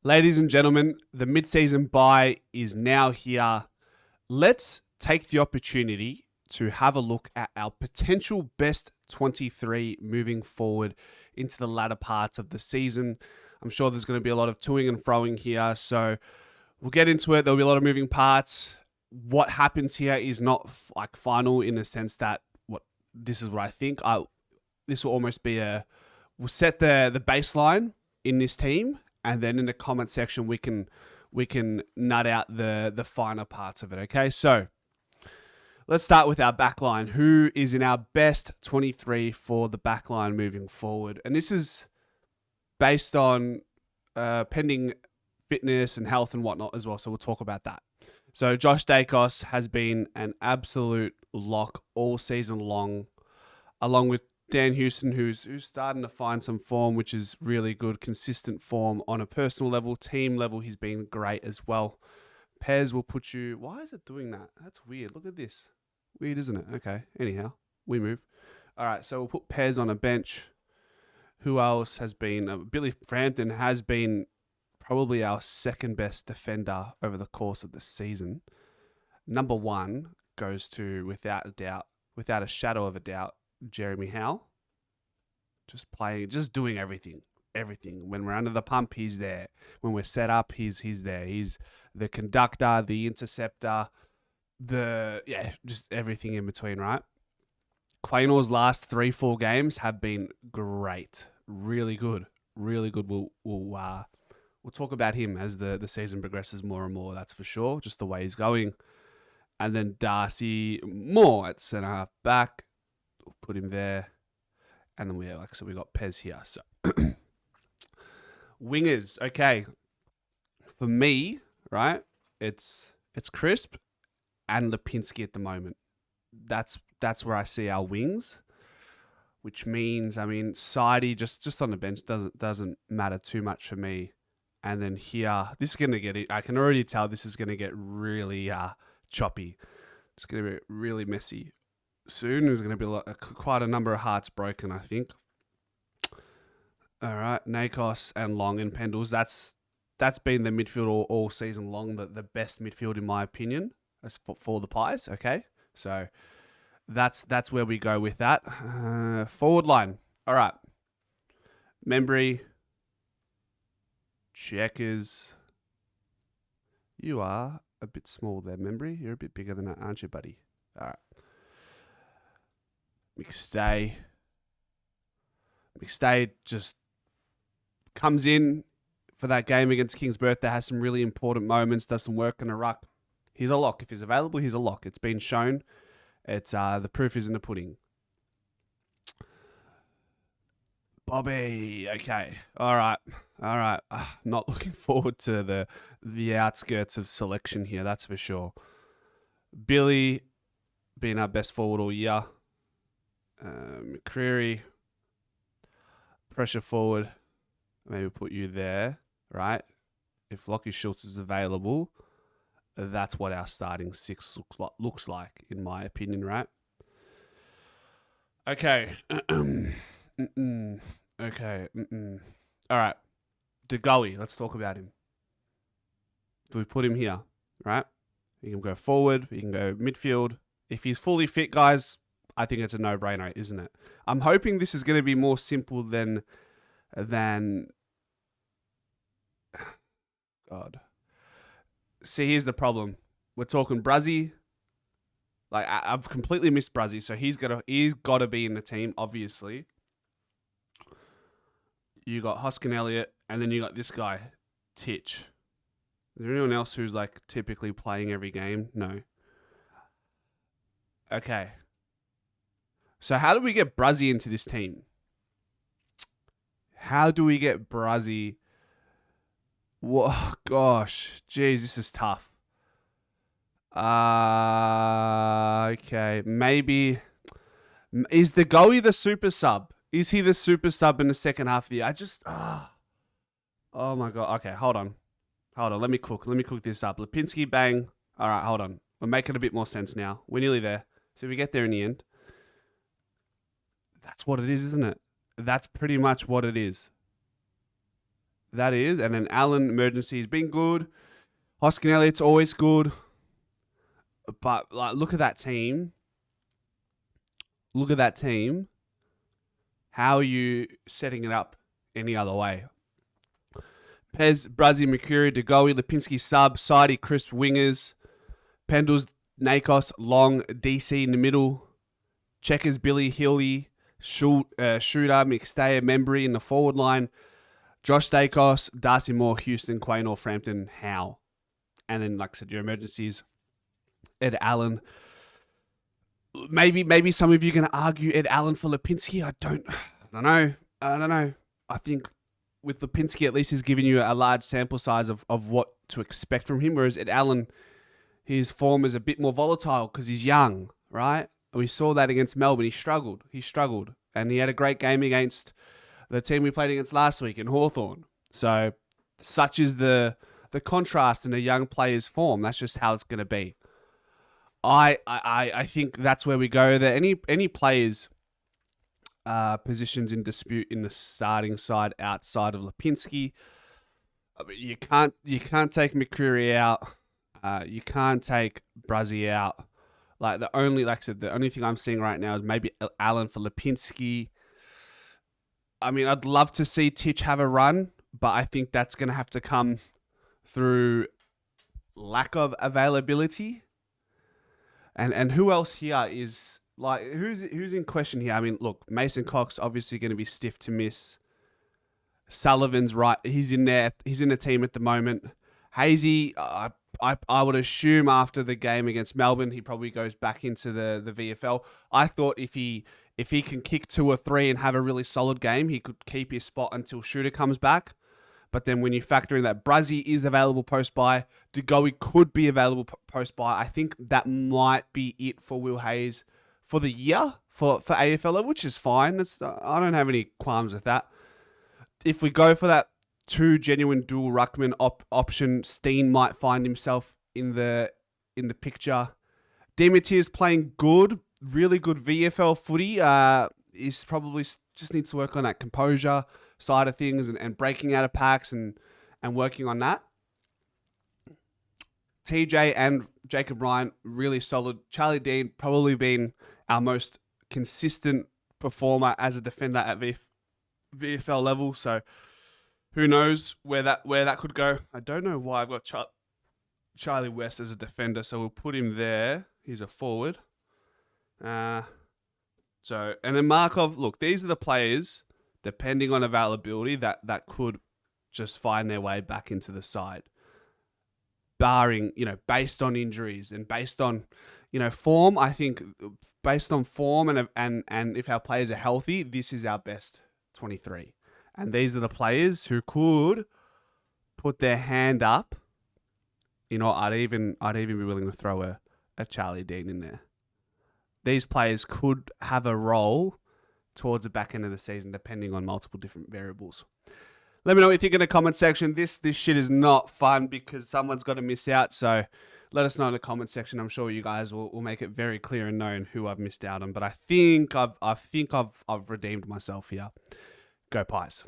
Ladies and gentlemen, the mid-season bye is now here. Let's take the opportunity to have a look at our potential best 23 moving forward into the latter parts of the season. I'm sure there's going to be a lot of toing and froing here, so we'll get into it. There'll be a lot of moving parts. What happens here is not like final in the sense that this is what I think. This will almost be we'll set the baseline in this team, and then in the comment section we can nut out the finer parts of it. Okay, so let's start with our backline. Who is in our best 23 for the backline moving forward? And this is based on pending fitness and health and whatnot as well. So we'll talk about that. So Josh Dacos has been an absolute lock all season long, along with Dan Houston, who's starting to find some form, which is really good, consistent form on a personal level. Team level, he's been great as well. Pez will put you... Why is it doing that? That's weird. Look at this. Weird, isn't it? Okay, anyhow, we move. All right, so we'll put Pez on a bench. Who else has been... Billy Frampton has been probably our second best defender over the course of the season. Number one goes to, without a shadow of a doubt, Jeremy Howe. Just doing everything. When we're under the pump, he's there. When we're set up, he's there. He's the conductor, the interceptor, just everything in between, right? Quaynor's last 3-4 games have been great. Really good. We'll talk about him as the season progresses more and more, that's for sure, just the way he's going. And then Darcy Moore at centre half back. We'll put him there. And then we got Pez here. So wingers, okay. For me, right, it's Crisp and Lipinski at the moment. That's where I see our wings, which means, Sidey just on the bench doesn't matter too much for me. And then here, this is going to get it. I can already tell this is going to get really choppy. It's going to be really messy soon. There's going to be quite a number of hearts broken, I think. All right, Nakos and Long and Pendles. That's been the midfield all season long, the best midfield in my opinion for the Pies. Okay, so that's where we go with that. Forward line. All right, Membry. Checkers. You are a bit small there, Membry. You're a bit bigger than that, aren't you, buddy? All right. McStay just comes in for that game against King's Birthday, has some really important moments, does some work in a ruck. He's a lock. If he's available, he's a lock. It's been shown. It's the proof is in the pudding. Bobby, okay. All right. Not looking forward to the outskirts of selection here, that's for sure. Billy being our best forward all year. McCreary, pressure forward. Maybe put you there, right? If Lockie Schultz is available, that's what our starting six looks like, in my opinion, right? Okay. Okay. All right. DeGoey, let's talk about him. Do we put him here, right? He can go forward. He can go midfield. If he's fully fit, guys, I think it's a no-brainer, isn't it? I'm hoping this is going to be more simple than God. See, here's the problem. We're talking Brazzy. Like, I've completely missed Brazzy, so he's got to be in the team, obviously. You got Hoskin Elliott, and then you got this guy, Titch. Is there anyone else who's like typically playing every game? No. Okay. So how do we get Brazzy into this team? How do we get Brazzy? Whoa, gosh. Jeez, this is tough. Okay. Maybe. Is DeGoey the super sub? Is he the super sub in the second half of the year? Oh my God. Okay, hold on. Let me cook this up. Lipinski, bang. All right, hold on. We're making a bit more sense now. We're nearly there. So we get there in the end. That's what it is, isn't it? That's pretty much what it is. That is. And then Allen, emergency, has been good. Hoskin Elliott's always good. But like, look at that team. Look at that team. How are you setting it up any other way? Pez, Brazzi, Mercury, Degoe, Lipinski, sub, Sidey, crisp wingers. Pendles, Nakos, Long, DC in the middle. Checkers, Billy, Hilly, Shooter, McStayer, Membry in the forward line. Josh Dacos, Darcy Moore, Houston, Quaynor, Frampton, Howe. And then, like I said, your emergencies, Ed Allen. Maybe some of you are going to argue Ed Allen for Lipinski. I don't know. I think with Lipinski, at least he's giving you a large sample size of what to expect from him, whereas Ed Allen, his form is a bit more volatile because he's young, right? We saw that against Melbourne. He struggled. And he had a great game against the team we played against last week in Hawthorn. So such is the contrast in a young player's form. That's just how it's going to be. I think that's where we go there. Any players positions in dispute in the starting side outside of Lipinski, I mean, you can't take McCreary out. You can't take Brazzi out. Like the only thing I'm seeing right now is maybe Allen for Lipinski. I mean, I'd love to see Titch have a run, but I think that's going to have to come through lack of availability. And who else here is like who's in question here? I mean, look, Mason Cox obviously going to be stiff to miss. Sullivan's right; he's in there. He's in the team at the moment. Hazy, I would assume after the game against Melbourne, he probably goes back into the VFL. I thought if he can kick 2 or 3 and have a really solid game, he could keep his spot until Shooter comes back. But then when you factor in that Brazzi is available post-bye, Degoe could be available post-bye, I think that might be it for Will Hayes for the year for AFL, which is fine. I don't have any qualms with that. If we go for that 2 genuine dual ruckman option, Steen might find himself in the picture. Demeter's playing good, really good VFL footy. Is probably just needs to work on that composure side of things and breaking out of packs and working on that. TJ and Jacob Ryan, really solid. Charlie Dean probably been our most consistent performer as a defender at VFL level. So who knows where that could go. I don't know why I've got Charlie West as a defender, so we'll put him there. He's a forward. And then Markov, look, these are the players, depending on availability, that could just find their way back into the side. Barring, based on injuries and based on, form, I think based on form and if our players are healthy, this is our best 23. And these are the players who could put their hand up. I'd even be willing to throw a Charlie Dean in there. These players could have a role towards the back end of the season, depending on multiple different variables. Let me know what you think in the comment section. This shit is not fun because someone's got to miss out. So let us know in the comment section. I'm sure you guys will make it very clear and known who I've missed out on. But I think I've redeemed myself here. Go Pies.